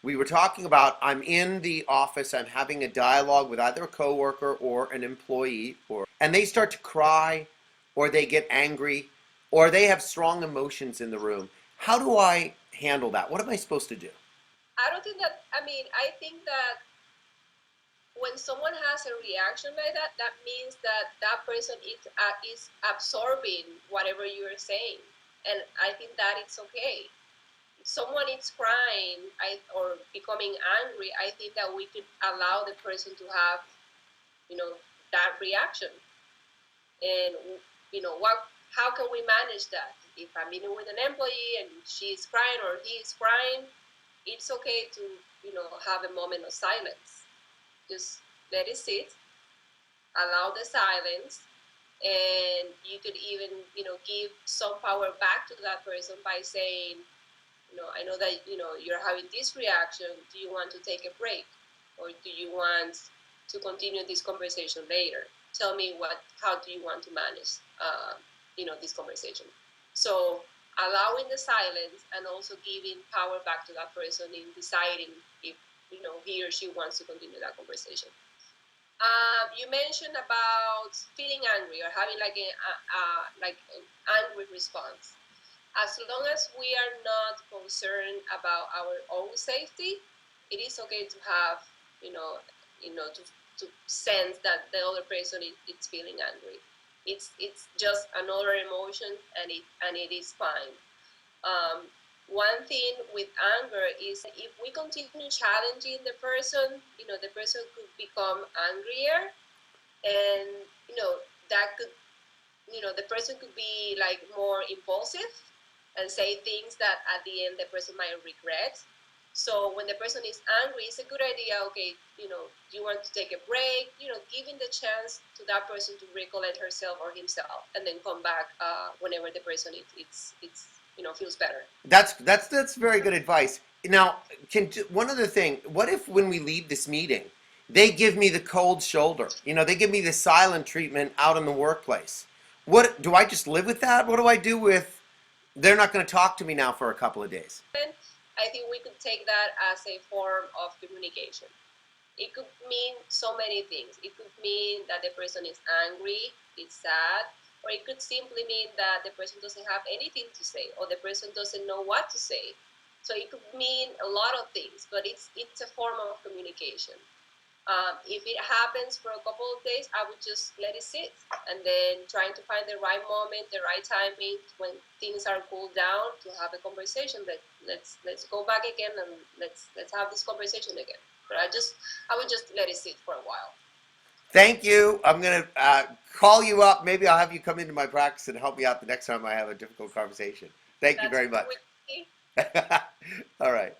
We were talking about I'm in the office, I'm having a dialogue with either a coworker or an employee, and they start to cry, or they get angry, or they have strong emotions in the room. How do I handle that? What am I supposed to do? I don't think that, I think that when someone has a reaction like that, that means that that person is absorbing whatever you are saying. And I think that it's okay. If someone is crying or becoming angry, I think that we could allow the person to have, that reaction. And, how can we manage that? If I'm meeting with an employee and she's crying or he is crying, it's okay to, have a moment of silence. Just let it sit, allow the silence, and you could even, give some power back to that person by saying, I know that, you're having this reaction. Do you want to take a break? Or do you want to continue this conversation later? Tell me how do you want to manage, this conversation? So allowing the silence and also giving power back to that person in deciding if, he or she wants to continue that conversation. You mentioned about feeling angry or having like an angry response. As long as we are not concerned about our own safety, it is okay to have, to sense that the other person is feeling angry. It's just another emotion, and it is fine. One thing with anger is if we continue challenging the person, the person could become angrier, and that could, the person could be like more impulsive and say things that at the end the person might regret. So when the person is angry, it's a good idea. Okay, do you want to take a break? Giving the chance to that person to recollect herself or himself, and then come back whenever the person feels better. That's very good advice. Now, one other thing. What if when we leave this meeting, they give me the cold shoulder? They give me the silent treatment out in the workplace. What do I just live with that? What do I do with they're not going to talk to me now for a couple of days? I think we could take that as a form of communication. It could mean so many things. It could mean that the person is angry, it's sad, or it could simply mean that the person doesn't have anything to say, or the person doesn't know what to say. So it could mean a lot of things, but it's a form of communication. If it happens for a couple of days, I would just let it sit, and then trying to find the right moment, the right timing when things are cooled down to have a conversation. Let's go back again and let's have this conversation again. But I would just let it sit for a while. Thank you. I'm going to call you up. Maybe I'll have you come into my practice and help me out the next time I have a difficult conversation. Thank you very much. All right.